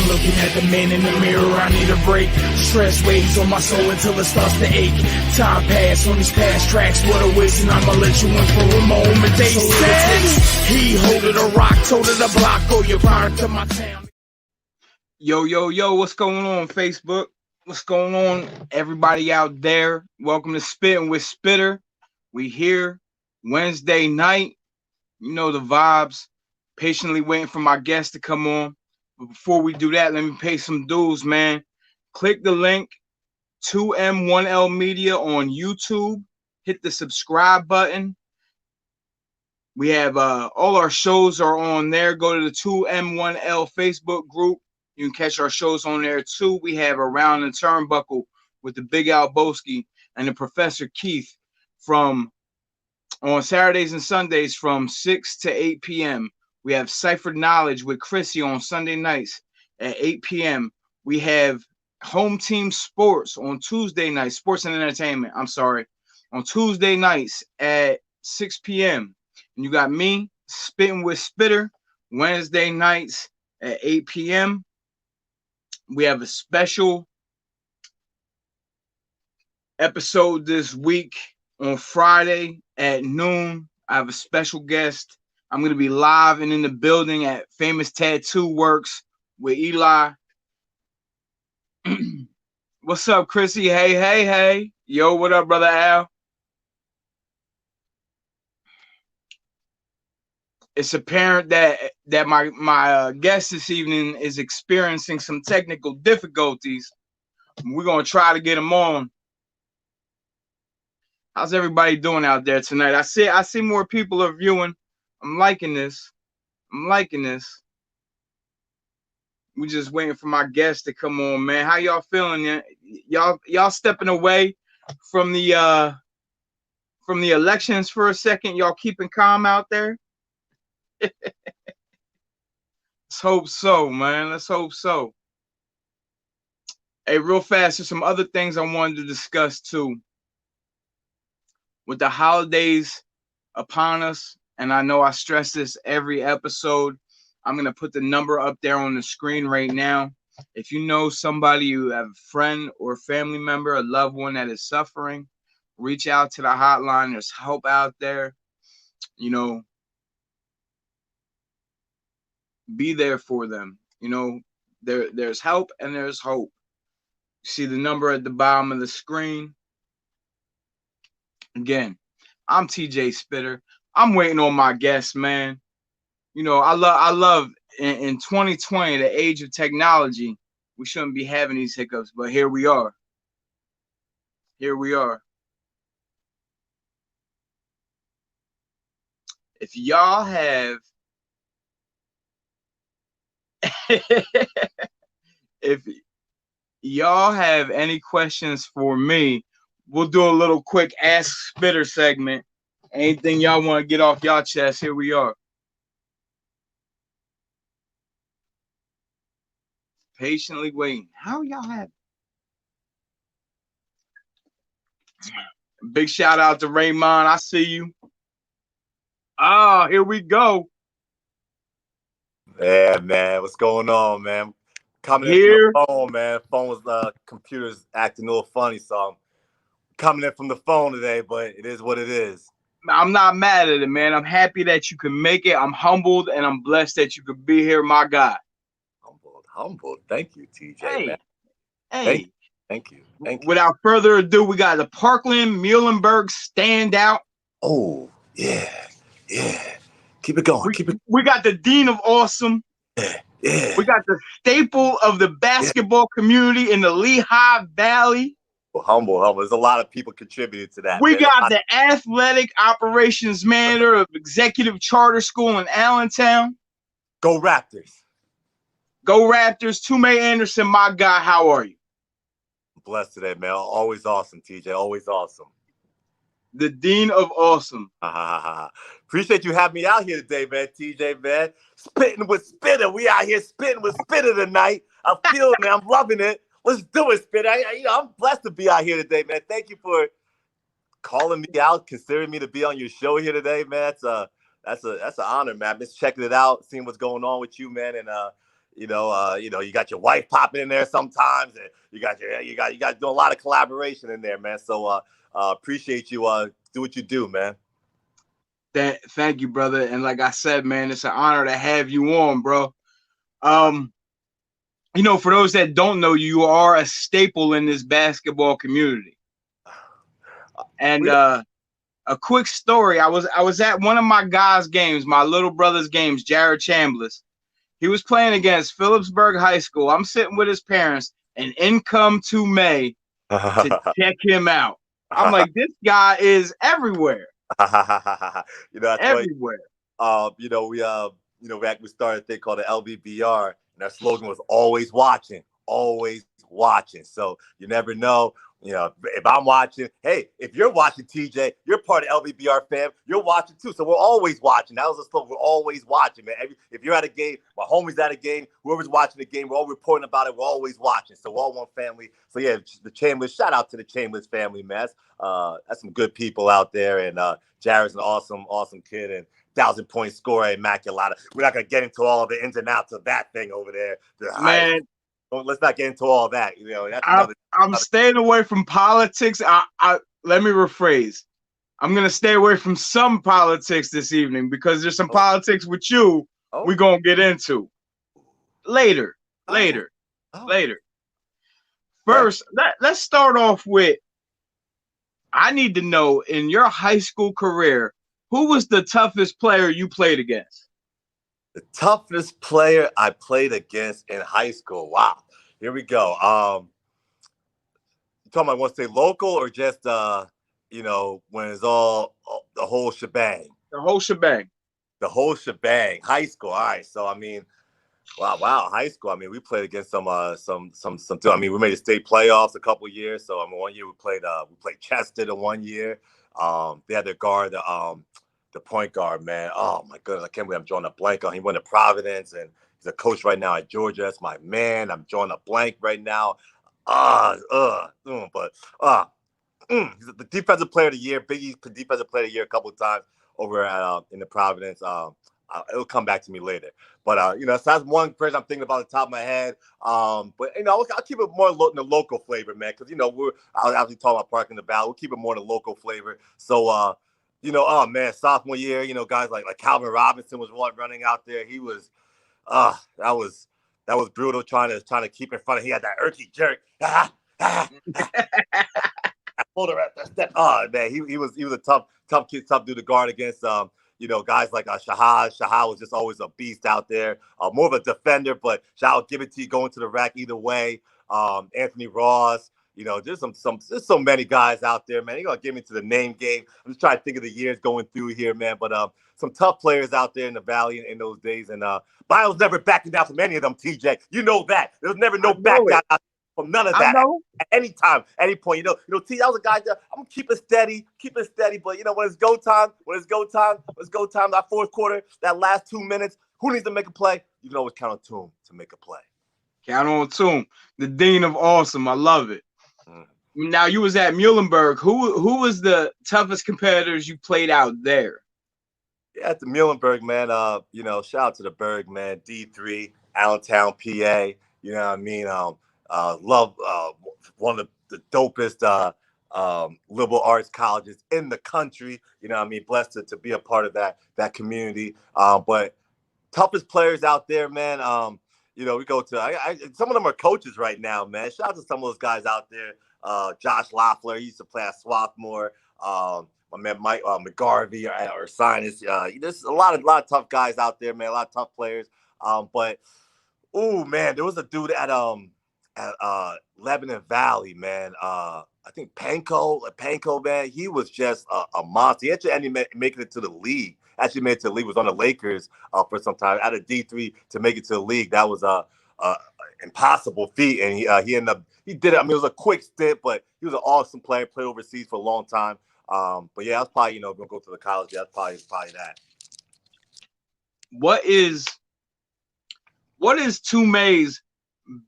I'm looking at the man in the mirror, I need a break. Stress weighs on my soul until it starts to ache. Time pass on these past tracks, what a waste, and I'ma let you in for a moment. They said he holded a rock, told it a block, go your fire to my town. Yo, what's going on, Facebook? What's going on, everybody out there? Welcome to Spittin with Spitter. We here Wednesday night. You know the vibes. Patiently waiting for my guest to come on. But before we do that, let me pay some dues, man. Click the link, 2M1L Media on YouTube. Hit the subscribe button. We have all our shows are on there. Go to the 2M1L Facebook group. You can catch our shows on there too. We have Around the Turnbuckle with the Big Al Boski and the Professor Keith from on Saturdays and Sundays from 6 to 8 p.m. We have Ciphered Knowledge with Chrissy on Sunday nights at 8 p.m. We have Home Team Sports on Tuesday nights, Sports and Entertainment, on Tuesday nights at 6 p.m. And you got me, Spittin with Spitter, Wednesday nights at 8 p.m. We have a special episode this week on Friday at noon. I have a special guest. I'm going to be live and in the building at Famous Tattoo Works with Eli. What's up, Chrissy? Hey. Yo, what up, brother Al? It's apparent that my guest this evening is experiencing some technical difficulties. We're going to try to get him on. How's everybody doing out there tonight? I see more people are viewing. I'm liking this. We're just waiting for my guest to come on, man. How y'all feeling? Y'all stepping away from the elections for a second? Y'all keeping calm out there? Let's hope so, man. Let's hope so. Hey, real fast, there's some other things I wanted to discuss too. With the holidays upon us, and I know I stress this every episode, I'm going to put the number up there on the screen right now. If you know somebody, you have a friend or family member, a loved one that is suffering, reach out to the hotline. There's help out there. You know, be there for them. You know, there's help and there's hope. You see the number at the bottom of the screen. Again, I'm TJ Spitter. I'm waiting on my guest, man. You know, I love in 2020, the age of technology, we shouldn't be having these hiccups, but here we are. If y'all have if y'all have any questions for me, we'll do a little quick Ask Spitter segment. Anything y'all want to get off y'all chest, here we are. Patiently waiting. How y'all have? Big shout out to Raymond. I see you. Here we go. Yeah, man. What's going on, man? Coming Here. in from the phone, man. Phone was computer's acting a little funny, so I'm coming in from the phone today, but it is what it is. I'm not mad at it, man. I'm happy that you can make it. I'm humbled and I'm blessed that you could be here, my guy. Humbled. Thank you, TJ. Hey, man. hey. Thank you. Without further ado, we got the Parkland Muhlenberg standout. Oh, yeah. Keep it going. We got the Dean of Awesome. Yeah. We got the staple of the basketball community in the Lehigh Valley. Well, humble. There's a lot of people contributed to that. We got the athletic operations manager of Executive Charter School in Allentown. Go Raptors. Toomey Anderson, my guy. How are you? Blessed today, man. Always awesome, TJ. Always awesome. The Dean of Awesome. Appreciate you having me out here today, man. TJ, man. Spittin with Spitter. We out here spitting with Spitter tonight. I'm feeling it. I'm loving it. Let's do it, Spitter. I'm blessed to be out here today, man. Thank you for calling me out, considering me to be on your show here today, man. That's an honor, man. I've been checking it out, seeing what's going on with you, man. And You got your wife popping in there sometimes, and you got doing a lot of collaboration in there, man. So appreciate you. Do what you do, man. Thank you, brother. And like I said, man, it's an honor to have you on, bro. For those that don't know, you are a staple in this basketball community. And a quick story: I was at one of my guys' games, my little brother's games, Jared Chambliss. He was playing against Phillipsburg High School. I'm sitting with his parents, and in come Toomey to check him out. I'm like, this guy is everywhere. That's everywhere. We started a thing called the LBBR, and our slogan was always watching, always watching. So you never know. If I'm watching, hey, if you're watching, TJ, you're part of LBBR fam, you're watching too. So we're always watching. That was the slogan. We're always watching, man. If you're at a game, my homie's at a game, whoever's watching the game, we're all reporting about it. We're always watching. So we're all one family. So yeah, the Chambliss, shout out to the Chambliss family, man. That's some good people out there. And Jared's an awesome, awesome kid and 1,000-point scorer, Immaculata. We're not going to get into all of the ins and outs of that thing over there. Man. Let's not get into all that. I'm staying away from politics. Let me rephrase. I'm gonna stay away from some politics this evening because there's some politics with you we're gonna get into later. First, let's start off with. I need to know, in your high school career, who was the toughest player you played against? The toughest player I played against in high school. Wow. Here we go. You talking about want to stay local or just when it's all the whole shebang? The whole shebang. The whole shebang. High school. All right. So wow. High school. We played against some. We made the state playoffs a couple years. So 1 year we played Chester in 1 year. They had their guard, the point guard, man. Oh my goodness, I can't believe I'm drawing a blank on. He went to Providence and he's a coach right now at Georgia. That's my man. I'm drawing a blank right now. He's the defensive player of the year, Biggie's defensive player of the year a couple of times over at in the Providence. It'll come back to me later. But so that's one person I'm thinking about at the top of my head. But I'll keep it more in the local flavor, man, because I'll actually talk about Park in the Valley. We'll keep it more in the local flavor. So oh man, sophomore year, guys like Calvin Robinson was running out there. He was, that was brutal. Trying to keep in front of. He had that earthy jerk. I pulled her at that step. Oh man, he was a tough kid, tough dude to guard against. Guys like Shahad. Shahad was just always a beast out there. More of a defender, but Shahad will give it to you going to the rack either way. Anthony Ross. There's there's so many guys out there, man. You're gonna give me to the name game. I'm just trying to think of the years going through here, man. But some tough players out there in the Valley in those days. And I was never backing down from any of them, TJ. You know that. There was never no back down from none of that. At any time, any point. T, I was a guy that I'm gonna keep it steady. But when it's go time, that fourth quarter, that last 2 minutes, who needs to make a play? You can always count on Toom to make a play. Count on Toom, the dean of awesome. I love it. Now you was at Muhlenberg. Who was the toughest competitors you played out there? Yeah, at the Muhlenberg, man. Shout out to the Berg, man. D3, Allentown, PA. You know what I mean? Love one of the dopest liberal arts colleges in the country. You know what I mean? Blessed to be a part of that community. But toughest players out there, man. We go to some of them are coaches right now, man. Shout out to some of those guys out there. Josh Loeffler, he used to play at Swarthmore. My man Mike McGarvey or Sinus. There's a lot of tough guys out there, man. A lot of tough players. But man, there was a dude at Lebanon Valley, man. I think Panko, man. He was just a monster. He actually ended up making it to the league. Actually made it to the league. Was on the Lakers for some time. Out of D3 to make it to the league, that was a impossible feat. And he ended up. He did it. It was a quick stint, but he was an awesome player. Played overseas for a long time. But yeah, that's probably gonna go to the college. Yeah, that's probably that. What is Toomey's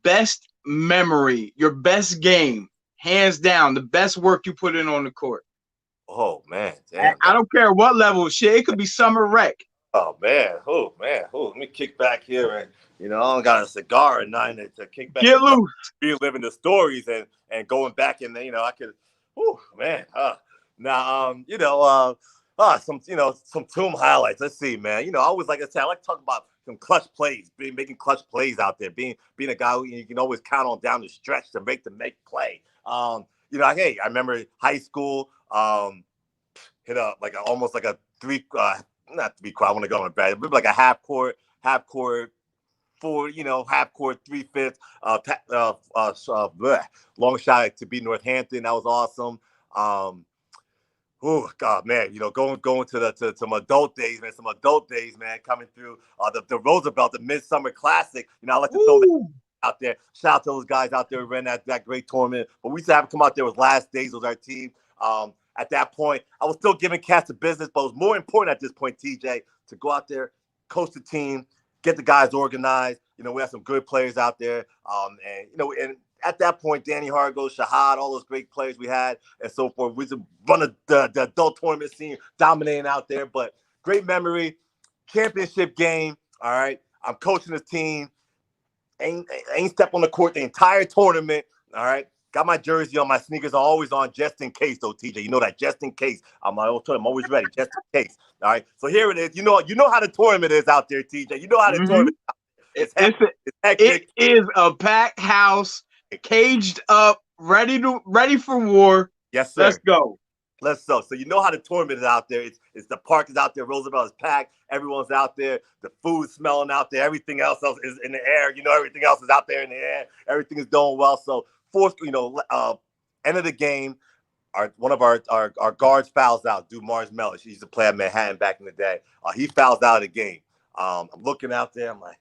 best memory? Your best game, hands down, the best work you put in on the court. Oh man, damn. I don't care what level. Shit, it could be summer rec. Oh man, let me kick back here and I don't got a cigar at 9 to kick back Get and start loose. reliving the stories and going back and I could, man. Now some some Tomb highlights. Let's see, man. I always like I said, I like to talk about some clutch plays, making clutch plays out there, being a guy who you can always count on down the stretch to make play. Hey, I remember high school. Hit up like almost like a three. Not to be quiet, I want to go on bad. Maybe like a half court, four, half court, 3/5, long shot to beat Northampton. That was awesome. Oh God, man, going to my adult days, man. Some adult days, man, coming through the Roosevelt, the Midsummer Classic. I like to throw that out there. Shout out to those guys out there who ran that great tournament. But we used to have to come out there with last days was our team. At that point, I was still giving cats the business, but it was more important at this point, TJ, to go out there, coach the team, get the guys organized. We have some good players out there. And at that point, Danny Hargo, Shahad, all those great players we had and so forth. We just run the adult tournament scene, dominating out there. But great memory, championship game. All right, I'm coaching the team. Ain't step on the court the entire tournament. All right. Got my jersey on, my sneakers are always on just in case, though, TJ. You know that, just in case. I'm always ready, just in case. All right. So here it is. You know how the tournament is out there, TJ. You know how the tournament is. It's hectic. It is a packed house, caged up, ready for war. Yes, sir. Let's go. So you know how the tournament is out there. It's the park is out there. Roosevelt is packed. Everyone's out there. The food's smelling out there. Everything else is in the air. Everything else is out there in the air. Everything is going well. So fourth, end of the game, one of our guards fouls out. Mars Mellish. He used to play at Manhattan back in the day. He fouls out of the game. I'm looking out there. I'm like,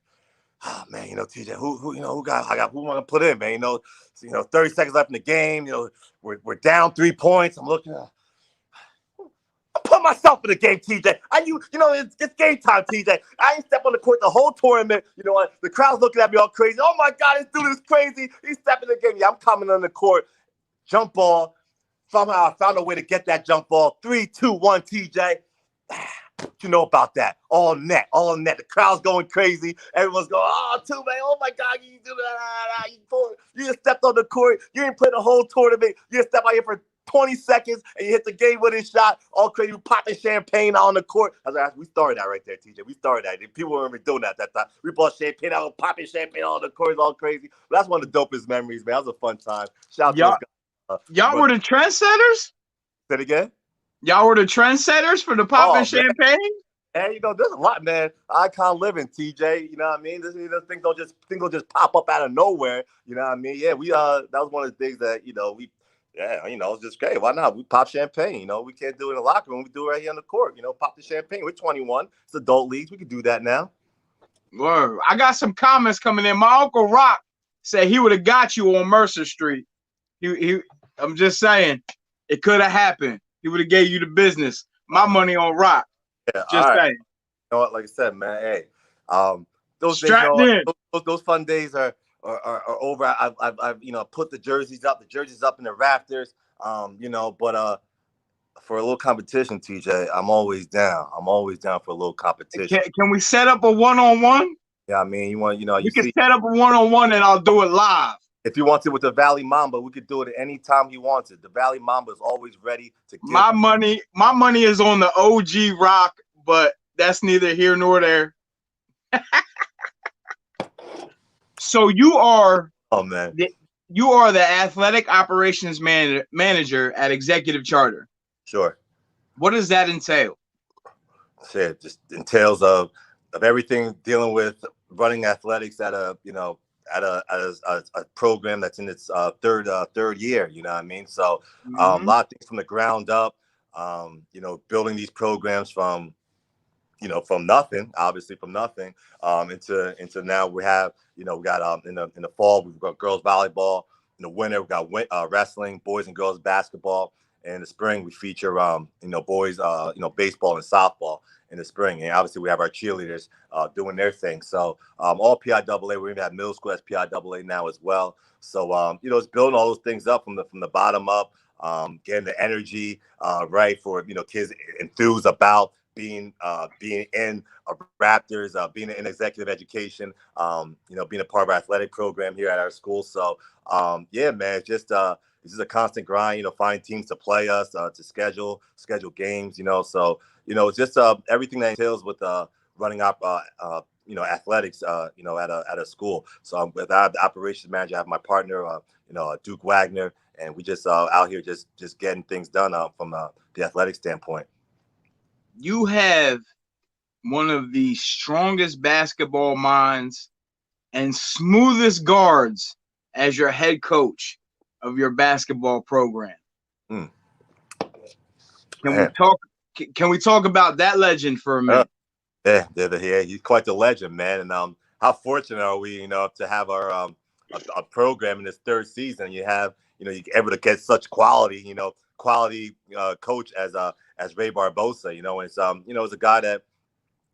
oh man, TJ, who want to put in, man? 30 seconds left in the game. We're down 3 points. I'm looking. I put myself in the game, TJ. It's game time, TJ. I ain't step on the court the whole tournament. The crowd's looking at me all crazy. Oh my God, this dude is crazy. He's stepping in the game. Yeah, I'm coming on the court. Jump ball. Somehow I found a way to get that jump ball. 3, 2, 1, TJ. What you know about that? All net. The crowd's going crazy. Everyone's going, oh, Toomey, oh my God, you do that. You just stepped on the court. You didn't play the whole tournament. You just stepped out here for 20 seconds and you hit the game-winning shot. All crazy, you popping champagne out on the court. I was like, we started that right there, TJ. We started that. People weren't even doing that at that time. We bought champagne out, popping champagne on the court, all crazy. But that's one of the dopest memories, man. That was a fun time. Shout out to those guys. Y'all were the trendsetters? Say it again? Y'all were the trendsetters for the popping champagne? And there's a lot, man. Icon living, TJ. You know what I mean? Things don't just pop up out of nowhere. You know what I mean? Yeah, that was one of the things that it's just great. Why not? We pop champagne. We can't do it in the locker room. We do it right here on the court. Pop the champagne. We're 21. It's adult leagues. We can do that now. Word. I got some comments coming in. My Uncle Rock said he would have got you on Mercer Street. I'm just saying, it could have happened. He would have gave you the business. My money on Rock. Yeah, just saying. You know what? Like I said, man. Hey, those fun days are over. I've put the jerseys up in the rafters. But for a little competition, TJ, I'm always down. I'm always down for a little competition. Can we set up a one-on-one? Yeah, I mean, you can set up a one-on-one and I'll do it live. If you want to with the Valley Mamba, we could do it at any time he wants it. The Valley Mamba is always ready to give. My money is on the OG Rock, but that's neither here nor there. So you are the athletic operations manager at Executive Charter. Sure. What does that entail? It just entails of everything dealing with running athletics at a program that's in its third year. You know what I mean? So a lot of things from the ground up. Building these programs from nothing, obviously from nothing, into now we have, we got in the fall we've got girls volleyball. In the winter we got wrestling, boys and girls basketball. And in the spring we feature boys baseball and softball in the spring. And obviously we have our cheerleaders doing their thing. So all PIAA. We even have middle school as PIAA now as well. So it's building all those things up from the bottom up, getting the energy right for kids enthused about being in Raptors, being in executive education, being a part of our athletic program here at our school. So yeah, man, it's just this is a constant grind. Find teams to play us, to schedule games. So it's just everything that entails with running up athletics at a school. So with the operations manager, I have my partner Duke Wagner, and we just out here just getting things done from the athletic standpoint. You have one of the strongest basketball minds and smoothest guards as your head coach of your basketball program. Can we talk about that legend for a minute? Yeah, he's quite the legend, man. And how fortunate are we, to have our a program in this third season. You have, you're able to get such quality, coach as Ray Barbosa. And it's a guy that,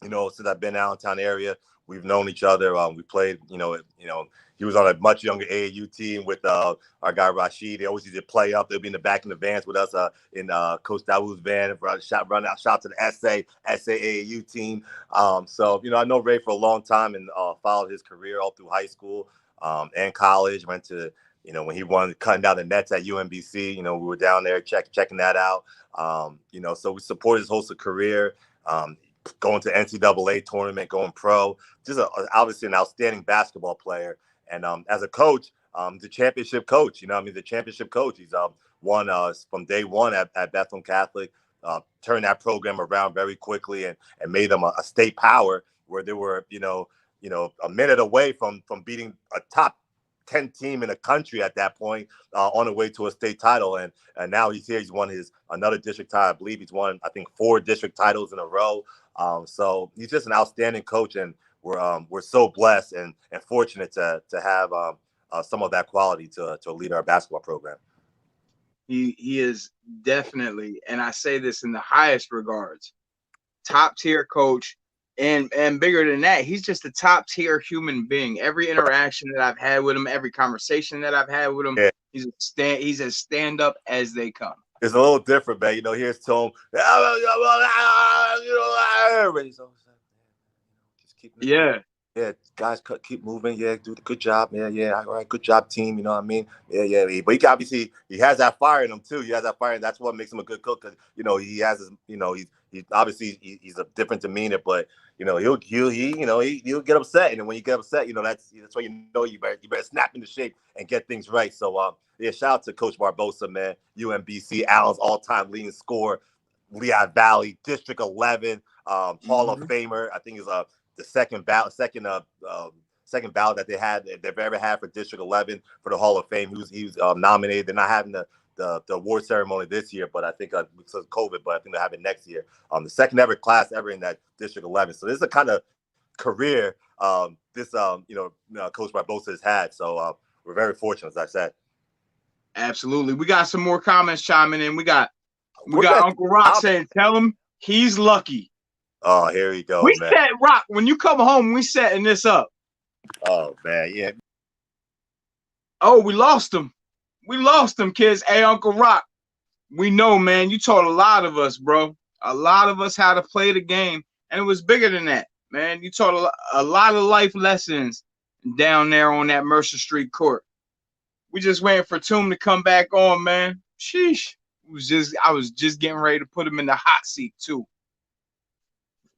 since I've been downtown area, we've known each other. We played, he was on a much younger AAU team with our guy Rashid. They always used to play up. They'll be in the back in the vans with us in Coach Dawood's van. Run out to the SAAU team. So I know Ray for a long time and followed his career all through high school and college. Went to when he wanted cutting down the nets at UMBC. We were down there checking that out. So we supported his whole career. Going to NCAA tournament, going pro, just obviously an outstanding basketball player. And as a coach, the championship coach, the championship coach. He's won from day one at Bethlehem Catholic, turned that program around very quickly and made them a state power where they were, a minute away from beating a top 10 team in the country at that point, on the way to a state title. And now he's here. He's won another district title. I believe he's won, 4 district titles in a row. So he's just an outstanding coach, and we're so blessed and fortunate to have some of that quality to lead our basketball program. He is definitely, and I say this in the highest regards, top tier coach, and bigger than that, he's just a top tier human being. Every interaction that I've had with him, every conversation that I've had with him, yeah. He's as stand up as they come. It's a little different, man. Here's Tom. Just keep moving. Yeah, guys, keep moving. Yeah, do the good job. Yeah. All right, good job, team. You know what I mean? Yeah. But he has that fire in him too. He has that fire, and that's what makes him a good coach. Because he has his, he's obviously he's a different demeanor, but he'll get upset, and when you get upset, that's why you better snap into shape and get things right. So shout out to Coach Barbosa, man. UMBC, Allen's all-time leading scorer, Lehigh Valley, District 11, Hall of Famer. I think is the second ballot that they've ever had for District 11 for the Hall of Fame. He was nominated. They're not having the award ceremony this year, but I think because of COVID, but I think they'll have it next year. The second ever class ever in that District 11. So this is the kind of career Coach Barbosa has had. So we're very fortunate, as I said. Absolutely. We got some more comments chiming in. We got Uncle Rock saying, tell him he's lucky. Oh, here we go, man. Set Rock, when you come home, we setting this up. Oh, man, yeah. Oh, we lost him. We lost him, kids. Hey, Uncle Rock, we know, man, you taught a lot of us, bro. A lot of us how to play the game, and it was bigger than that, man. You taught a lot of life lessons down there on that Mercer Street court. We just waiting for Toom to come back on, man. Sheesh. I was just getting ready to put him in the hot seat, too.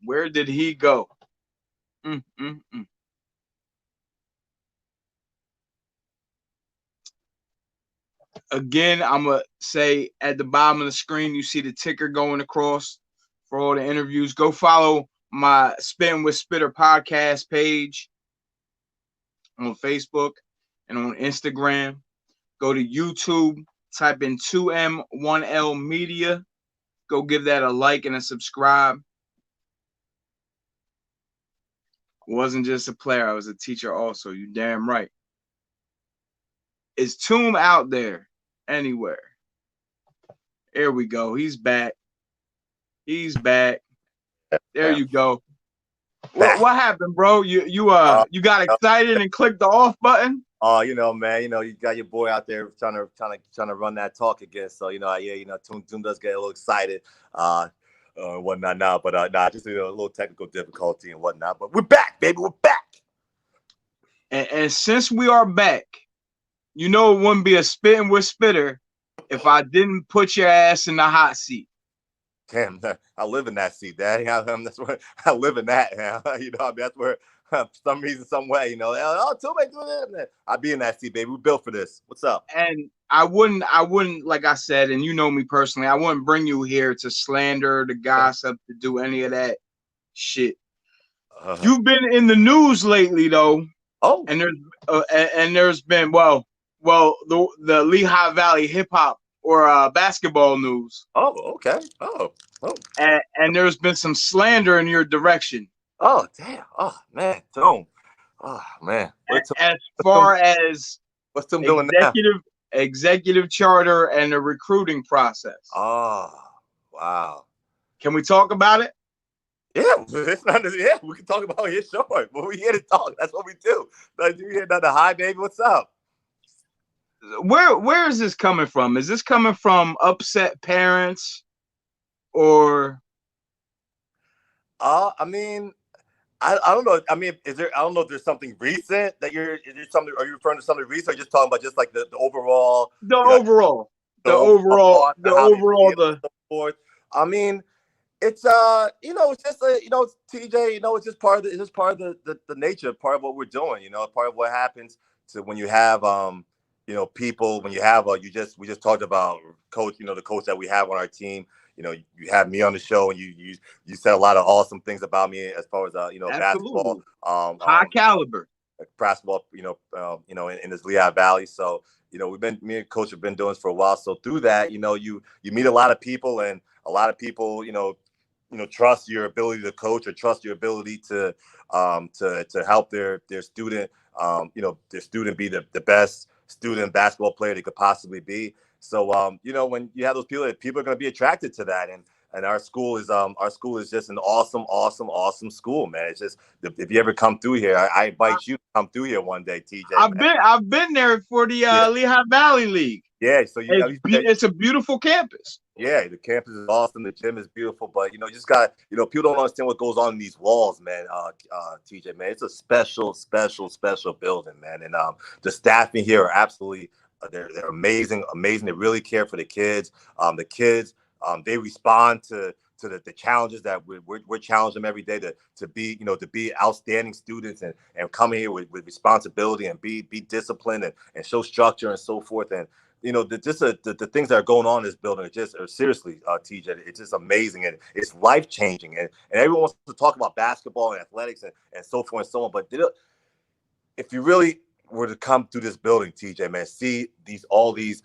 Where did he go? Again, I'm going to say at the bottom of the screen, you see the ticker going across for all the interviews. Go follow my Spittin with Spitter podcast page on Facebook and on Instagram. Go to YouTube, type in 2M1L Media. Go give that a like and a subscribe. Wasn't just a player, I was a teacher also. You damn right. Is Toom out there anywhere? Here we go. He's back. He's back. There you go. What happened, bro? You got excited and clicked the off button? Oh, man, you got your boy out there trying to run that talk again. So, Toom does get a little excited. whatnot now. But nah, just a little technical difficulty and whatnot. But we're back, baby. We're back. And since we are back, you know it wouldn't be a Spittin' with Spitter if I didn't put your ass in the hot seat. Damn, I live in that seat, Daddy. That's where I live in that. You know, I mean, that's where, for some reason, some way, you know, oh, Toomey doing it. I'll be in that seat, baby. We built for this. What's up? And I wouldn't, like I said, and you know me personally, I wouldn't bring you here to slander, to gossip, to do any of that shit. You've been in the news lately, though. Oh, and there's been the Lehigh Valley hip hop or basketball news. Oh, okay. Oh. And there's been some slander in your direction. Oh, damn. Oh, man. Tom. Oh, man. As far as what's Tom doing now? Executive charter and the recruiting process. Oh, wow. Can we talk about it? Yeah, we can talk about it. Sure, but we're here to talk. That's what we do. Like, you hear another hi, baby. What's up? Where is this coming from? Is this coming from upset parents, or? I mean, I don't know. I mean, I don't know if there's something recent that are you referring to something recent, or you're just talking about just like the overall? The overall. I mean, it's it's just TJ, it's just part of the nature, part of what we're doing, part of what happens to when you have people, when you have we just talked about coach, the coach that we have on our team. You have me on the show, and you said a lot of awesome things about me as far as basketball, high caliber basketball, in this Lehigh Valley. So me and coach have been doing this for a while. So through that, you meet a lot of people, and a lot of people, trust your ability to coach, or trust your ability to help their student, their student be the best student basketball player they could possibly be. So, when you have those people are going to be attracted to that. And our school is just an awesome school, man. It's just, if you ever come through here, I invite you to come through here one day, TJ. I've been there for the Lehigh Valley League. Yeah, so it's a beautiful campus. Yeah, the campus is awesome. The gym is beautiful, but you just got people don't understand what goes on in these walls, man. TJ, man, it's a special building, man. And the staffing here are absolutely they're amazing. They really care for the kids. The kids they respond to the challenges that we're challenging them every day to be outstanding students and come here with responsibility and be disciplined and show structure and so forth. And the things that are going on in this building are seriously, TJ, it's just amazing, and it's life changing. And everyone wants to talk about basketball and athletics and so forth and so on. But if you really were to come through this building, TJ, man, see all these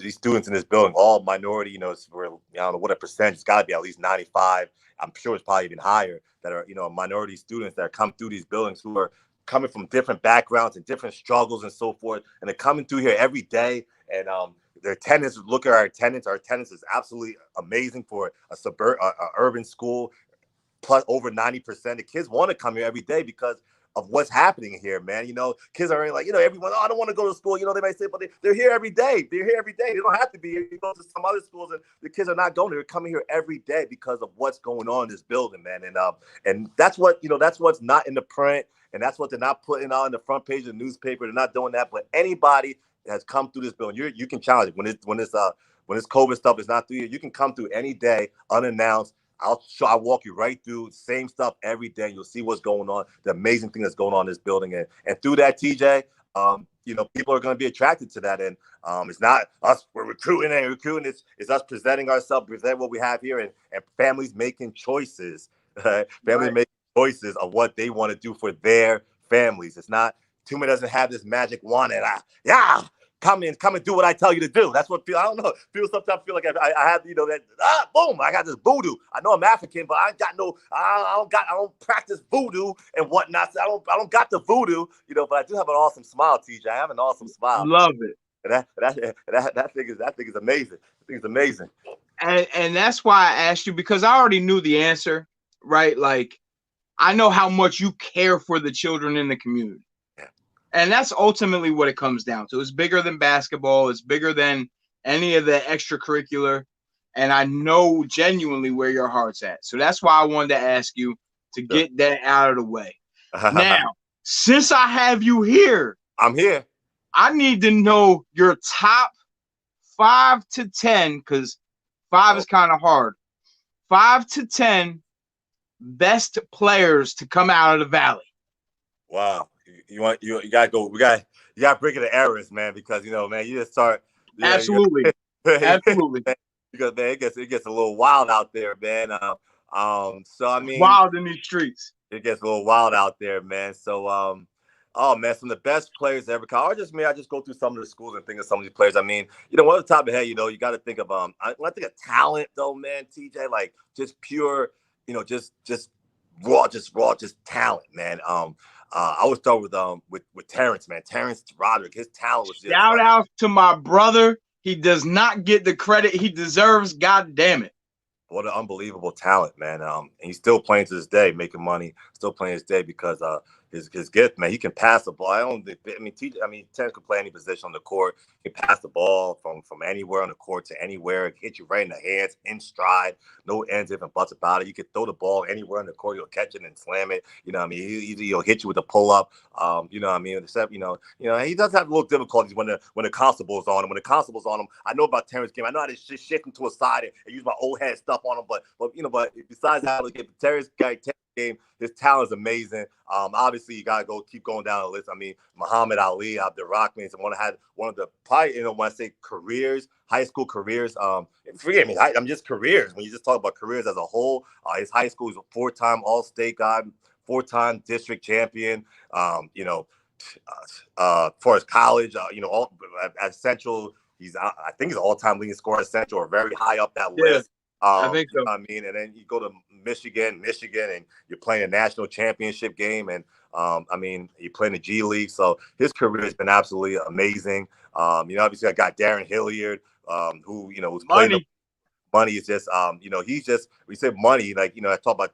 students in this building, all minority, I don't know what a percentage, it's got to be at least 95. I'm sure it's probably even higher, that are, minority students that come through these buildings, who are coming from different backgrounds and different struggles and so forth. And they're coming through here every day. And their attendance, look at our attendance. Our attendance is absolutely amazing for a urban school, plus over 90%. The kids want to come here every day because of what's happening here, man. Kids are like, everyone, I don't want to go to school. They might say, but they're here every day. They're here every day. They don't have to be here. You go to some other schools and the kids are not going there. They're coming here every day because of what's going on in this building, man. And that's what, that's what's not in the print. And that's what they're not putting out in the front page of the newspaper. They're not doing that. But anybody that has come through this building, you can challenge it. When this COVID stuff is not through you can come through any day unannounced. I'll walk you right through same stuff every day. You'll see what's going on, the amazing thing that's going on in this building. And through that, TJ, people are going to be attracted to that. And it's not us, we're recruiting. It's us presenting ourselves, present what we have here, and families making choices. Families making choices of what they want to do for their families. It's not, Toomey doesn't have this magic wand and come and do what I tell you to do. That's what I don't know. People sometimes feel like I have, boom, I got this voodoo. I know I'm African, but I don't practice voodoo and whatnot. So I don't got the voodoo, but I do have an awesome smile, TJ. I have an awesome smile. Love it. And that thing is amazing. I think it's amazing. And that's why I asked you, because I already knew the answer, right? Like, I know how much you care for the children in the community. Yeah. And that's ultimately what it comes down to. It's bigger than basketball. It's bigger than any of the extracurricular. and I know genuinely where your heart's at. So that's why I wanted to ask you to Sure. get that out of the way. Now, since I have you here, I'm here. I need to know your top 5 to 10, because 5 is kind of hard. 5 to 10 best players to come out of the Valley. Wow. You gotta go. You gotta break it to errors, man, because man, you just start. Yeah, Absolutely. Absolutely. Because man, it gets a little wild out there, man. So I mean, Wild in these streets. it gets a little wild out there, man. So oh man, some of the best players ever come. Or just me, I just go through some of the schools and think of some of these players. I mean, one of the top of the head, you got to think of when I think of talent though, man, TJ, like just pure, just raw, just talent, man. I would start with Terrence, man. Terrence Roderick, his talent was just Shout out to my brother. He does not get the credit he deserves. God damn it. What an unbelievable talent, man. And he's still playing to this day, making money, still playing this day because his gift, man. He can pass the ball. Terrence can play any position on the court. He can pass the ball from anywhere on the court to anywhere. Hit you right in the hands, in stride, no ends, if and buts about it. You can throw the ball anywhere on the court. You'll catch it and slam it. He'll hit you with a pull up. Except he does have a little difficulties when the constable's on him. When the constable's on him, I know about Terrence game. I know how to just shift him to a side and use my old head stuff on him. But besides that, look at Terrence game. His talent is amazing. Obviously, you gotta keep going down the list. I mean, Muhammad Ali, Abdurrahman, someone had one of the probably, when I say careers, high school careers. Forget me, I'm just careers. When you just talk about careers as a whole, his high school is a 4-time All-State guy, 4-time district champion. For his college, all at Central, I think he's an all-time leading scorer at Central, or very high up that list. I think so. And then you go to Michigan, and you're playing a national championship game, and you're playing the G League. So his career has been absolutely amazing. Obviously I got Darren Hilliard, who who's playing the money is just he's just, we say money, like I talk about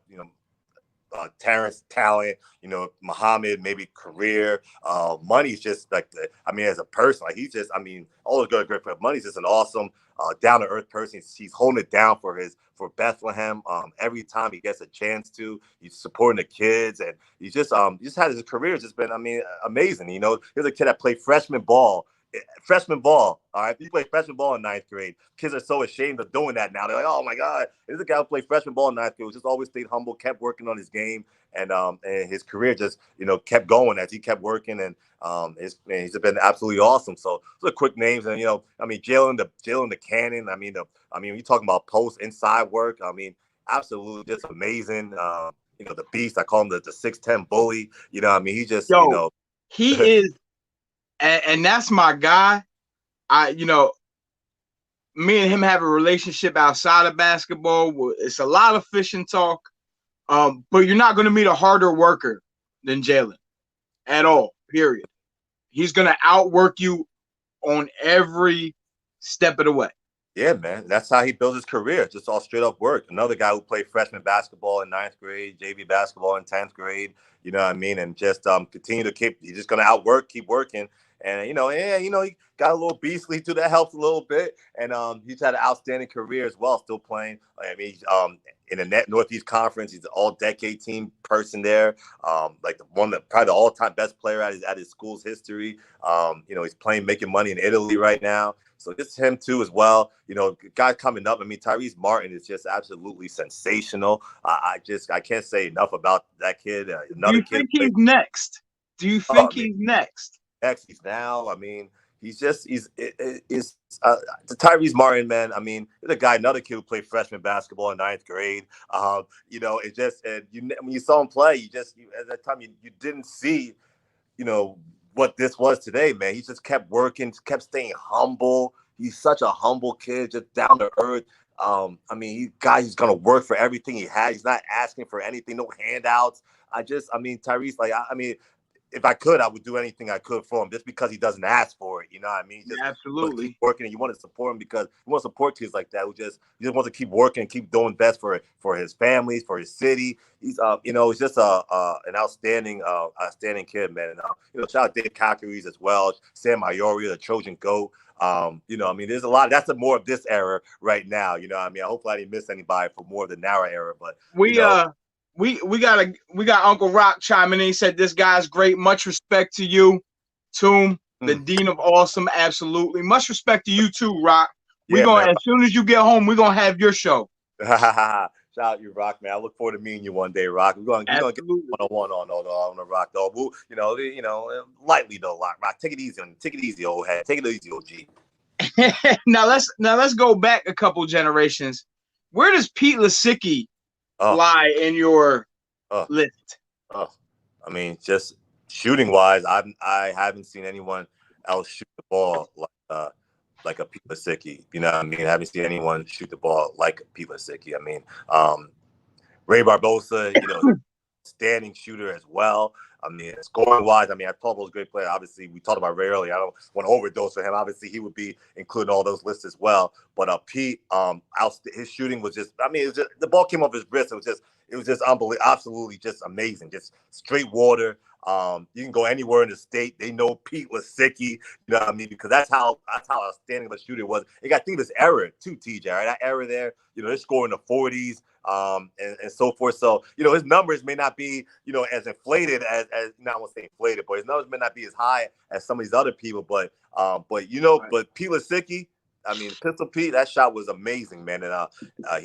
Terrence talent, Muhammad maybe career. Money's just like as a person, like he's just, always good, great. But Money's just an awesome, down to earth person. He's holding it down for Bethlehem. Every time he gets a chance to, he's supporting the kids, and he's just had his career just been, amazing. Here's a kid that played freshman ball. All right. He played freshman ball in 9th grade. Kids are so ashamed of doing that now. They're like, oh my God, this is a guy who played freshman ball in 9th grade. Just always stayed humble, kept working on his game, and his career just kept going as he kept working, and he's been absolutely awesome. So those are quick names, and Jalen the Cannon. You talking about post inside work. Absolutely just amazing. The beast. I call him the 6'10" bully. He just he is. And that's my guy. Me and him have a relationship outside of basketball. It's a lot of fishing talk, but you're not going to meet a harder worker than Jalen at all, period. He's going to outwork you on every step of the way. Yeah, man. That's how he built his career. Just all straight up work. Another guy who played freshman basketball in 9th grade, JV basketball in 10th grade, and just continue to he's just going to keep working. And, he got a little beastly too. That helps a little bit. And he's had an outstanding career as well, still playing. In the Northeast Conference, he's an all-decade team person there. Probably the all-time best player at his school's history. He's making money in Italy right now. So just him too as well. Guy coming up. Tyrese Martin is just absolutely sensational. I can't say enough about that kid. Do you think he's next? Do you think he's next? He's now. He's Tyrese Martin, man. There's another kid who played freshman basketball in 9th grade. It just, and when you saw him play, at that time you didn't see, what this was today, man. He just kept working, kept staying humble. He's such a humble kid, just down to earth. He's gonna work for everything he has. He's not asking for anything, no handouts. Tyrese, if I could, I would do anything I could for him just because he doesn't ask for it. You know what I mean? Just Absolutely. keep working, and you want to support him because you want to support kids like that who just wants to keep working, keep doing best for his families, for his city. He's he's just an outstanding kid, man. And shout out Dave Cockeries as well, Sam Ioria, the Trojan GOAT. There's a lot. That's more of this era right now. You know what I mean? Hopefully I didn't miss anybody for more of the narrow era, but we got Uncle Rock chiming in. He said, "This guy's great. Much respect to you, Toom, the Dean of Awesome. Absolutely. Much respect to you too, Rock. We're gonna, as soon as you get home, we're gonna have your show." Shout out you, Rock, man. I look forward to meeting you one day, Rock. We're gonna get one-on-one on the Rock, though. Lightly though, Rock. Take it easy, old head. Take it easy, OG. Now let's go back a couple generations. Where does Pete Lasicki lie in your list? I mean, just shooting wise, I haven't seen anyone else shoot the ball like a Pete Lasicki. You know what I mean? I haven't seen anyone shoot the ball like Pete Lasicki. I mean, Ray Barbosa, standing shooter as well. I mean, scoring wise, I talked about a great player. Obviously, we talked about Ray earlier. I don't want to overdose for him. Obviously, he would be including all those lists as well. But Pete, his shooting was just, it was just, the ball came off his wrist. It was just unbelievable, absolutely just amazing. Just straight water. You can go anywhere in the state. They know Pete Lasicki, you know what I mean? Because that's how outstanding of a shooter was. You got to think of his era too, TJ, right? That era there, they're scoring the 40s, and so forth. So, his numbers may not be, as inflated as not want to say inflated, but his numbers may not be as high as some of these other people. But Pete Lasicki, Pistol Pete, that shot was amazing, man. And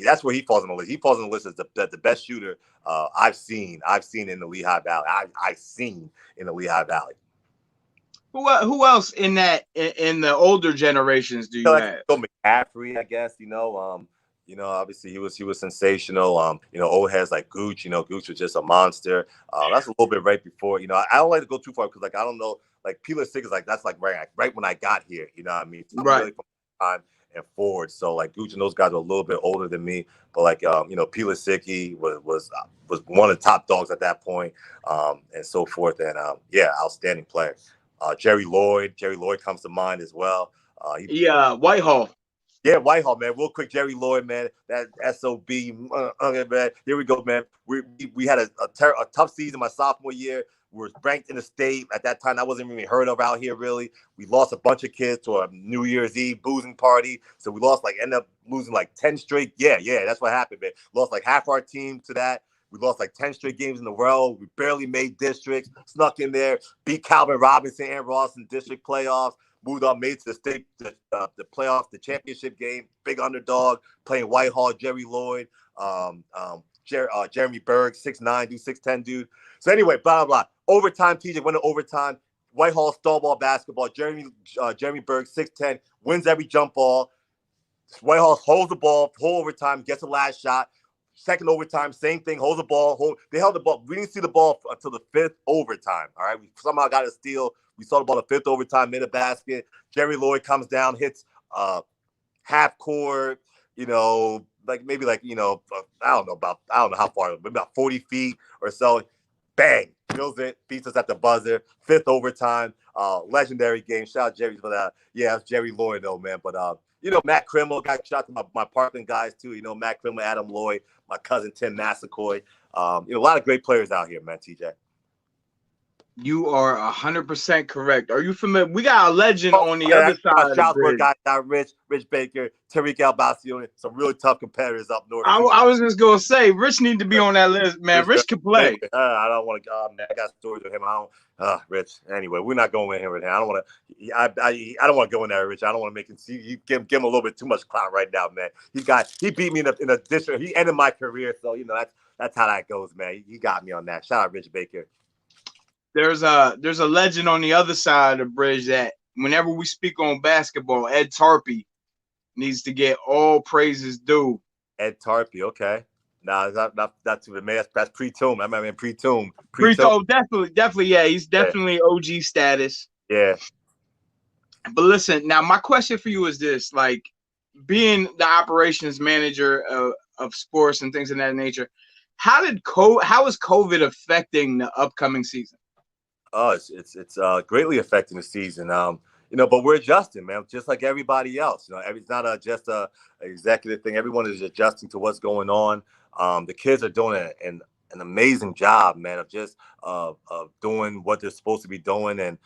that's where he falls on the list. He falls on the list as the best shooter I've seen in the Lehigh Valley. I've seen in the Lehigh Valley. Who else in the older generations do you have? McCaffrey, I guess. Obviously he was sensational. Old heads like Gooch. Gooch was just a monster. That's a little bit right before. I don't like to go too far because I don't know. Like Pete Lasicki is that's right when I got here. You know what I mean? So right. Really from time and forward. So Gooch and those guys are a little bit older than me, but Pete Lasicki was one of the top dogs at that point, and so forth. And outstanding player. Jerry Lloyd comes to mind as well. Whitehall. Yeah, Whitehall, man. Real quick, Jerry Lloyd, man. That SOB, man. Here we go, man. We had a tough season my sophomore year. We were ranked in the state. At that time, that wasn't even heard of out here, really. We lost a bunch of kids to a New Year's Eve boozing party. So we ended up losing 10 straight. Yeah, that's what happened, man. Lost half our team to that. We lost 10 straight games in a row. We barely made districts, snuck in there, beat Calvin Robinson and Ross in district playoffs, moved on, made to the state, the playoffs, the championship game, big underdog, playing Whitehall, Jerry Lloyd, Jeremy Berg, 6'9", dude, 6'10", dude. So anyway, blah, blah, blah. Overtime, TJ went to overtime. Whitehall stall ball basketball. Jeremy Berg, 6'10", wins every jump ball. Whitehall holds the ball, whole overtime, gets the last shot. Second overtime, same thing, holds the ball. They held the ball. We didn't see the ball until the fifth overtime, all right? We somehow got a steal. We saw the ball the fifth overtime, made a basket. Jerry Lloyd comes down, hits half court, I don't know how far, but about 40 feet or so. Bang, kills it, beats us at the buzzer. Fifth overtime, legendary game. Shout out Jerry for that. Yeah, it's Jerry Lloyd though, man. But Matt Krimmel, got shot to my Parkland guys too. Matt Krimmel, Adam Lloyd, my cousin Tim Massacoy. A lot of great players out here, man. TJ. You are 100% correct. Are you familiar? We got a legend on the other side of the bridge. Got Rich Baker, Tariq Albacione, some really tough competitors up north. I was just gonna say, Rich need to be on that list, man. Rich can play. I don't want to. Man, I got stories with him. Rich. Anyway, we're not going with him right now. I don't want to. I don't want to go in there, Rich. I don't want to make him see. Give him a little bit too much clout right now, man. He beat me in a district. He ended my career, so that's how that goes, man. He got me on that. Shout out Rich Baker. There's a legend on the other side of the bridge that whenever we speak on basketball, Ed Tarpey needs to get all praises due. Ed Tarpey, okay. Nah, that's too man. That's pre-Toom. I remember pre-Toom. Pre-Toom, definitely, yeah. He's definitely OG status. Yeah. But listen, now my question for you is this: being the operations manager of sports and things of that nature, how is COVID affecting the upcoming season? Oh, it's greatly affecting the season. But we're adjusting, man, just like everybody else. It's not just a executive thing. Everyone is adjusting to what's going on. The kids are doing an amazing job, man, of just of doing what they're supposed to be doing and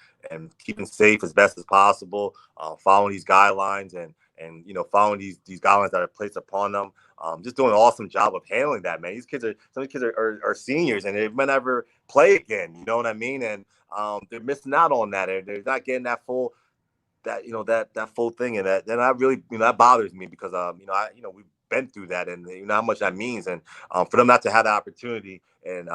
keeping safe as best as possible, following these guidelines and following these guidelines that are placed upon them. Just doing an awesome job of handling that, man. Some of the kids are seniors and they may never play again. You know what I mean? And they're missing out on that. They're not getting that full that full thing, and that really that bothers me because we've been through that, and you know how much that means, and for them not to have the opportunity, and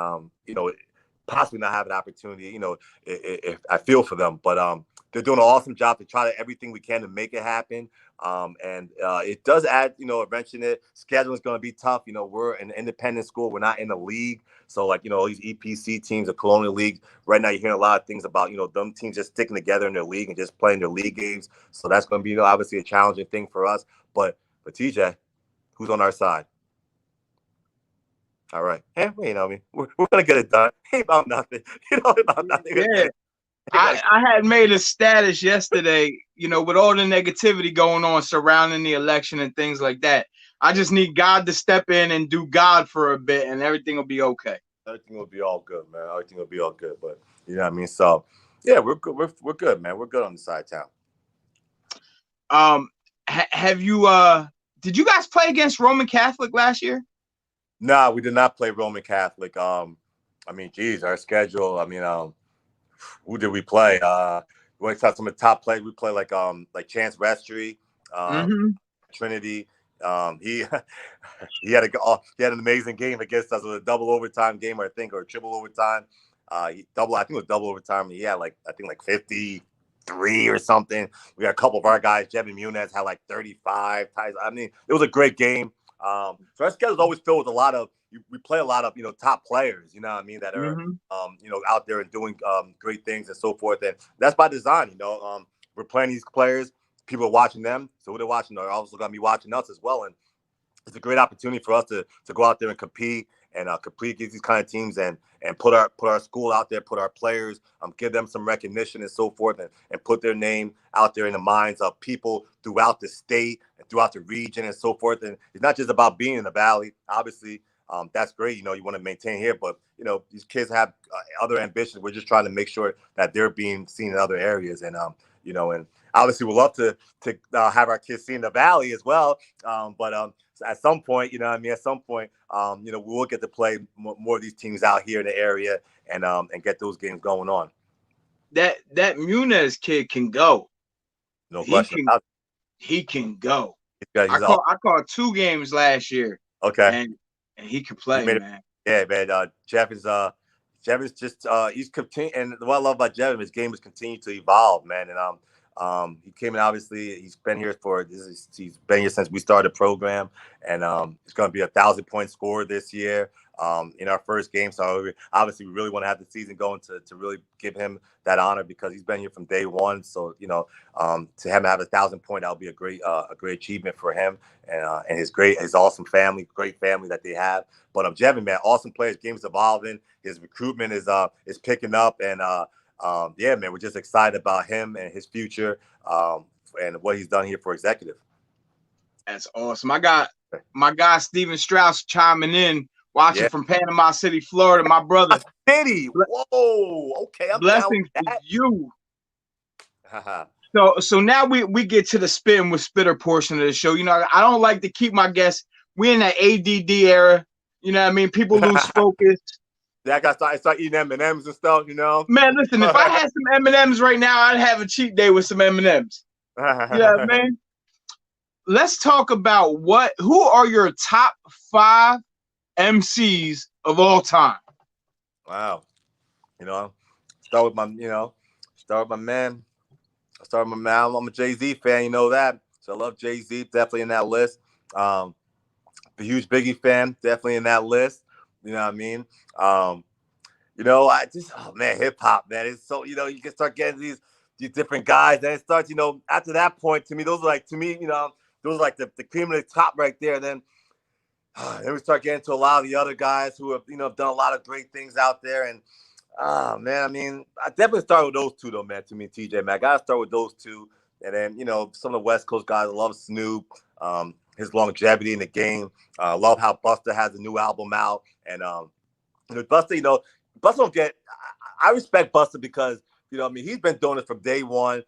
possibly not have an opportunity, if I feel for them, but they're doing an awesome job to try everything we can to make it happen. And it does add, eventually scheduling is going to be tough. We're an independent school. We're not in the league. So all these EPC teams, the Colonial League, right now you're hearing a lot of things about, them teams just sticking together in their league and just playing their league games. So that's going to be, obviously a challenging thing for us. But TJ, who's on our side? All right. Hey, we're going to get it done. Ain't about nothing. About nothing. Yeah. I had made a status yesterday, with all the negativity going on surrounding the election and things like that. I just need God to step in and do God for a bit, and everything will be okay. Everything will be all good, man. Everything will be all good. But you know what I mean? So, yeah, we're good. We're good, man. We're good on the side of town. Have you did you guys play against Roman Catholic last year? No, we did not play Roman Catholic. Our schedule. Who did we play? We went to some of the top players. We play like Chance Restry, Trinity. He had an amazing game against us. It was a double overtime game, or triple overtime. I think it was double overtime. He had like 53 or something. We got a couple of our guys. Jevin Muniz had like 35 ties. It was a great game. So our schedule is always filled with a lot of. We play a lot of top players, that are out there and doing great things and so forth, and that's by design. We're playing these players, people are watching them, so they're watching are also going to be watching us as well, and it's a great opportunity for us to go out there and compete and compete against these kind of teams and put our school out there, put our players, give them some recognition and so forth, and put their name out there in the minds of people throughout the state and throughout the region and so forth. And it's not just about being in the Valley, obviously. That's great. You want to maintain here, but these kids have other ambitions. We're just trying to make sure that they're being seen in other areas, and and obviously we'd love to have our kids seen in the Valley as well. But at some point, at some point, we will get to play more of these teams out here in the area and get those games going on. That Muniz kid can go. No question. He can go. I caught 2 games last year. Okay. And he can play, man. Yeah, man. Jeff is just he's continuing, and what I love about Jeff, his game has continued to evolve, man. And he came in, obviously he's been here since we started the program, and it's going to be a 1,000-point scorer this year in our first game. So obviously we really want to have the season going to really give him that honor because he's been here from day one. So to have 1,000 point, that would be a great achievement for him and his awesome family, great family that they have. But Jevin, man, awesome player. His game is evolving. His recruitment is picking up, and yeah, man, we're just excited about him and his future and what he's done here for executive. That's awesome. I got my guy Steven Strauss chiming in, watching from Panama City, Florida. My brother. City. Whoa. Okay. Blessings to you. So now we get to the Spittin' with Spitter portion of the show. I don't like to keep my guests. We're in that ADD era. You know what I mean? People lose focus. Yeah, I got to start eating M&Ms and stuff, Man, listen, if I had some M&Ms right now, I'd have a cheat day with some M&Ms. Yeah, man. Let's talk about who are your top 5 MCs of all time? Wow. Start with my man. I'm a Jay-Z fan, you know that. So I love Jay-Z, definitely in that list. A huge Biggie fan, definitely in that list. You know what I mean? Hip hop, man. It's so, you can start getting these different guys, and it starts, after that point, to me, those are like, those are like the cream of the top right there. Then we start getting to a lot of the other guys who have, done a lot of great things out there. And Ah, man, I mean, I definitely start with those two, though, man, to me, TJ, man. I got to start with those two. And then, some of the West Coast guys, I love Snoop, his longevity in the game. Love how Busta has a new album out. And, Busta, Busta don't get – I respect Busta because, I mean, he's been doing it from day one.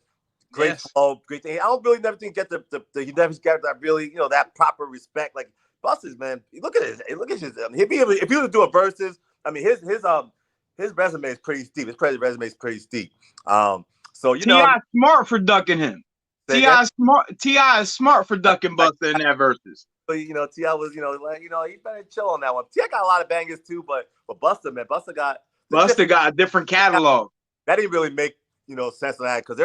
Great flow, great thing. I don't really never think get he never get that really, that proper respect. Like Busta's, man, look at his, if he was to do a versus, I mean, his resume is pretty steep. His credit resume is pretty steep. So T.I. smart for ducking him. T.I. is smart for ducking Busta in that versus. So, T.I. was, he better chill on that one. T.I. got a lot of bangers too, but Busta, man, Busta got a different catalog. That didn't really make sense of that because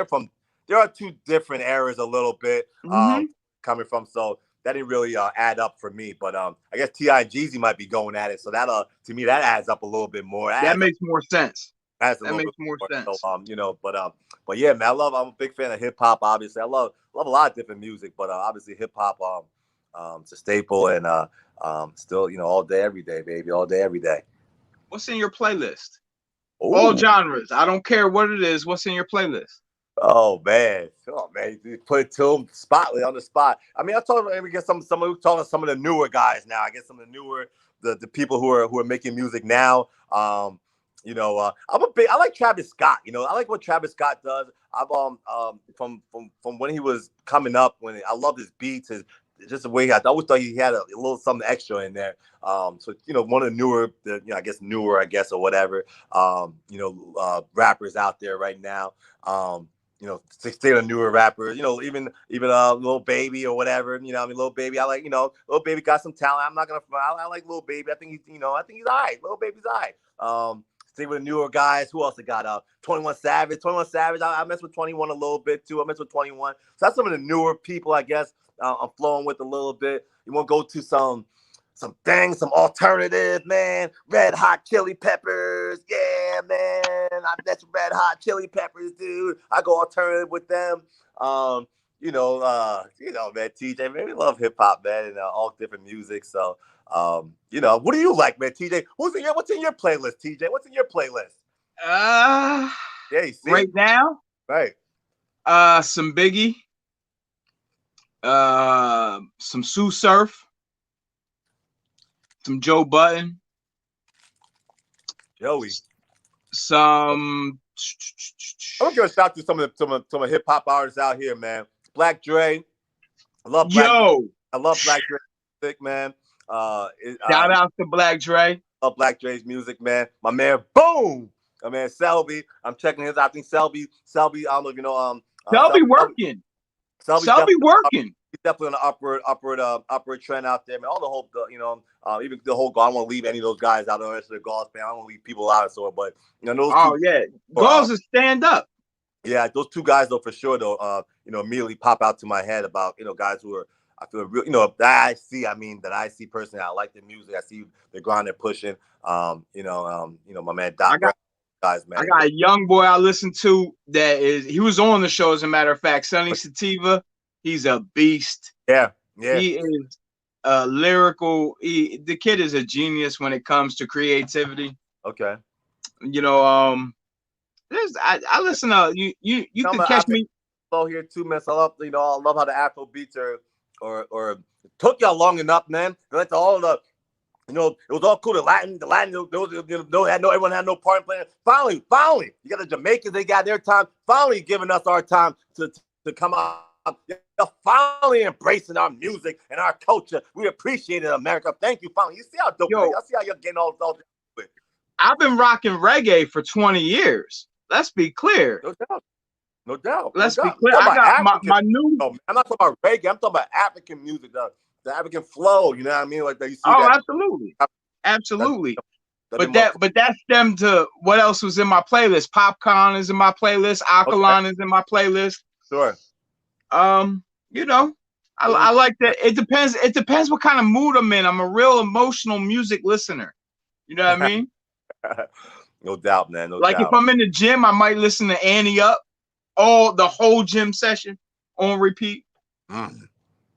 there are two different eras a little bit coming from, so that didn't really add up for me. But I guess T.I. and Jeezy might be going at it, so that to me that adds up a little bit more. That makes more sense. That makes more sense. So, but yeah, man, I'm a big fan of hip hop. Obviously, I love a lot of different music, but obviously hip hop it's a staple and still all day every day, baby, all day every day. What's in your playlist? Ooh. All genres. I don't care what it is. What's in your playlist? Oh man, you put Toomey Spotlight on the spot. I mean, we get some of the newer guys now. I guess some of the newer the people who are making music now. I like Travis Scott. I like what Travis Scott does. I've from when he was coming up, when I loved his beats, just the way I always thought he had a little something extra in there. So one of the newer, I guess or whatever. Rappers out there right now. Stay the newer rappers, even Lil Baby or whatever. Lil Baby, I like, Lil Baby got some talent. I'm not gonna front. I like Lil Baby. I think he's all right. Lil Baby's all right. Stay with the newer guys. Who else I got? 21 Savage. 21 Savage. I mess with 21 a little bit too. I mess with 21. So that's some of the newer people, I guess. I'm flowing with a little bit. You want to go to some alternative, man. Red Hot Chili Peppers. Yeah, man. That's Red Hot Chili Peppers, dude. I go alternative with them. Man, TJ, man, we love hip hop, man, and all different music. So, what do you like, man, TJ? What's in your playlist, TJ? What's in your playlist? Right now? Right. Some Biggie. Some Sue Surf. Some Joe Budden. Joey. Some. I'm gonna give a shout out to some of hip hop artists out here, man. Black Dre. I love Black Dre music, man. Shout out to Black Dre. I love Black Dre's music, man. My man, Boom. My man Selby. I'm checking his. I think Selby. I don't know if you know. Selby working. Selby working. He's definitely on the upward trend out there, man. All the whole, even the whole. I don't want to leave any of those guys out. The rest of the Gauls, man. I don't want to leave people out, but those. Oh yeah, Gauls is stand up. Yeah, those two guys though, for sure though. Immediately pop out to my head about guys who are. I feel real, that I see personally. I like their music. I see the grind they're pushing. My man Doc. Guys, man. I got a young boy I listen to he was on the show, as a matter of fact, Sonny Sativa. He's a beast. Yeah. He is lyrical. The kid is a genius when it comes to creativity. Okay. I listen to you can catch me. Flow here too, man. So I love how the Afro beats or took y'all long enough, man. That's all the. It was all cool. The Latin, everyone had no part in playing. Finally, you got the Jamaicans. They got their time. Finally, giving us our time to come out. You're finally embracing our music and our culture. We appreciate it, America. Thank you. Finally, you see how dope. I see how you're getting all this. I've been rocking reggae for 20 years. Let's be clear. No doubt. Let's be clear. I got my new. I'm not talking about reggae. I'm talking about African music, the African flow. You know what I mean? Like you see. Oh, absolutely. But that stemmed to what else was in my playlist. Popcorn is in my playlist. Alkaline is in my playlist. Sure. I like that. It depends what kind of mood I'm in. I'm a real emotional music listener. You know what I mean? No doubt, man. No doubt. If I'm in the gym, I might listen to Annie Up, the whole gym session on repeat. You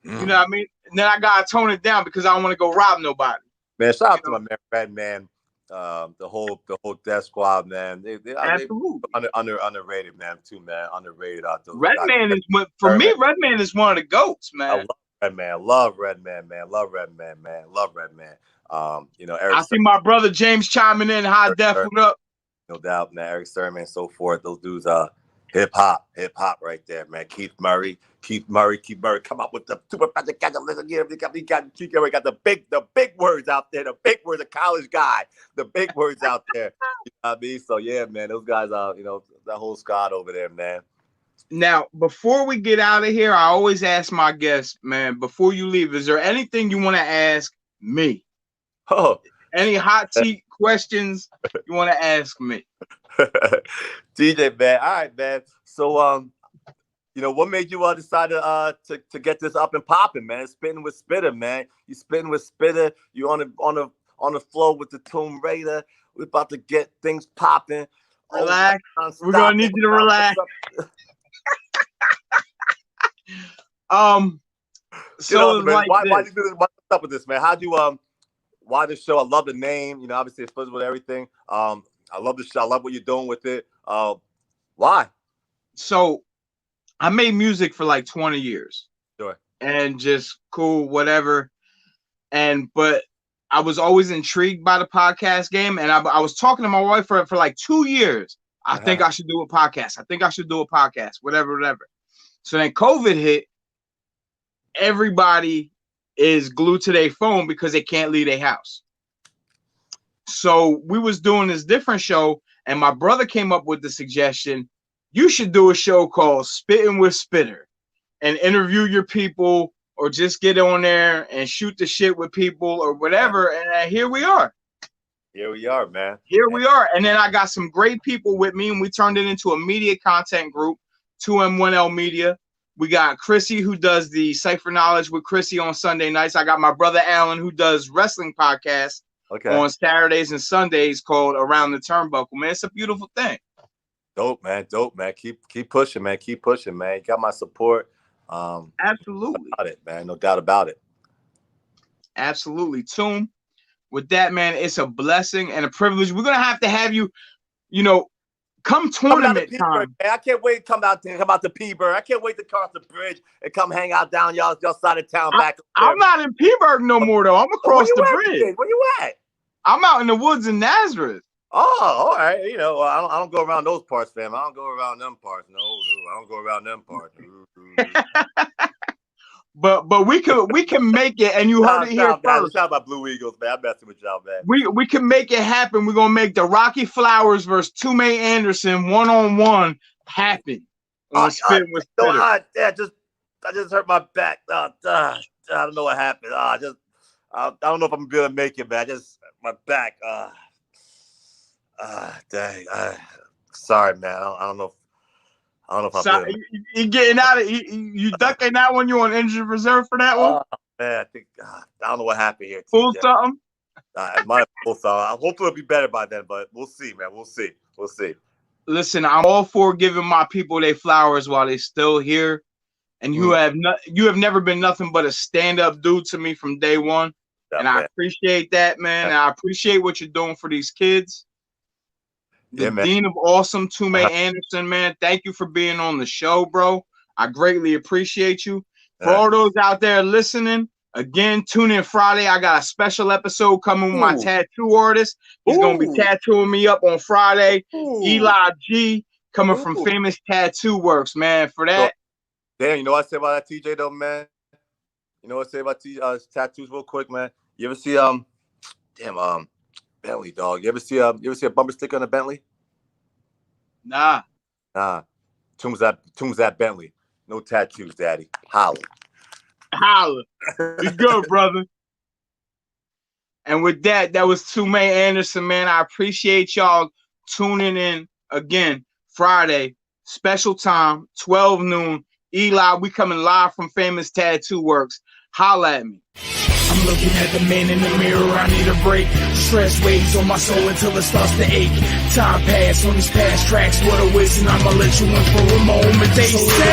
know what I mean? And then I gotta tone it down because I don't want to go rob nobody. Man, shout out to my man, Red Man. the whole Death Squad, man. Absolutely. Underrated, man. Too, man. Underrated out there. Redman is for me. Redman is one of the goats, man. I love Redman. Love Redman, man. Love Redman, man. Love Redman. Eric. I see my brother James chiming in. High def, what up? No doubt, man. Eric Sturman and so forth. Those dudes are hip hop right there, man. Keith Murray. Come up with the super project. Listen, he got the big words out there. The big words, a college guy. The big words out there. You know what I mean? So yeah, man. Those guys are, that whole squad over there, man. Now, before we get out of here, I always ask my guests, man, before you leave, is there anything you want to ask me? Oh, any hot seat questions you want to ask me? DJ, man. All right, man. So, what made you decide to get this up and popping, man? Spitting with Spitter, man. You spitting with Spitter. You on the flow with the Tomb Raider. We're about to get things popping. Relax. We're gonna need you to relax. So like why you do this? What's up with this, man? How'd you why the show? I love the name. Obviously it's filled with everything. I love the show. I love what you're doing with it. Why? So I made music for like 20 years. Sure. And just cool, whatever. But I was always intrigued by the podcast game. And I was talking to my wife for like 2 years. I think I should do a podcast. Whatever. So then COVID hit. Everybody is glued to their phone because they can't leave their house. So we was doing this different show, and my brother came up with the suggestion, you should do a show called Spittin' with Spitter and interview your people, or just get on there and shoot the shit with people or whatever. And here we are. Here we are, man. Here we are. And then I got some great people with me, and we turned it into a media content group, 2M1L Media. We got Chrissy, who does the Cypher Knowledge with Chrissy on Sunday nights. I got my brother Alan, who does wrestling podcasts on Saturdays and Sundays called Around the Turnbuckle. Man, it's a beautiful thing. Dope, man. Keep pushing, man. You got my support. Absolutely. About it, man. No doubt about it. Absolutely. Toom, with that, man, it's a blessing and a privilege. We're going to have you, come tournament time. Man. I can't wait to come out to P-Burg. I can't wait to cross the bridge and come hang out down y'all side of town back. I'm not in P-Burg no more, though. I'm across the bridge. Where you at? I'm out in the woods in Nazareth. Oh, all right. I don't go around those parts, fam. I don't go around them parts. No, I don't go around them parts. But we can make it, and you heard it here first. Shout out my Blue Eagles, man. I'm messing with y'all, man. We can make it happen. We're gonna make the Rocky Flowers versus Toomey Anderson 1-on-1 happen. On Spittin' with Spitter. I just hurt my back. I don't know what happened. I don't know if I'm gonna be able to make it, man. My back. Dang. Sorry, man. I don't know if I'm sorry, you getting out of you ducking that one? You on injured reserve for that one? Man, I think I don't know what happened here. Pull something? I might have pulled something. Hopefully it'll be better by then, but we'll see, man. We'll see. Listen, I'm all for giving my people their flowers while they're still here. And you have never been nothing but a stand-up dude to me from day one. And I appreciate that, man. And I appreciate what you're doing for these kids. The Dean of Awesome, Toomey Anderson, man. Thank you for being on the show, bro. I greatly appreciate you. For all those out there listening, again, tune in Friday. I got a special episode coming with my tattoo artist. He's going to be tattooing me up on Friday. Eli G, coming from Famous Tattoo Works, man. For that. Damn, you know what I say about that, TJ, though, man? You know what I say about tattoos real quick, man? You ever see, Bentley, dog. You ever see a bumper sticker on a Bentley? Nah. Tombs at Bentley. No tattoos, daddy. Holla. Be good, brother. And with that was Toomey Anderson, man. I appreciate y'all tuning in again. Friday, special time, 12 noon. Eli, we coming live from Famous Tattoo Works. Holla at me. I'm looking at the man in the mirror, I need a break. Stress weighs on my soul until it starts to ache. Time pass on these past tracks, what a waste, and I'ma let you in for a moment. They say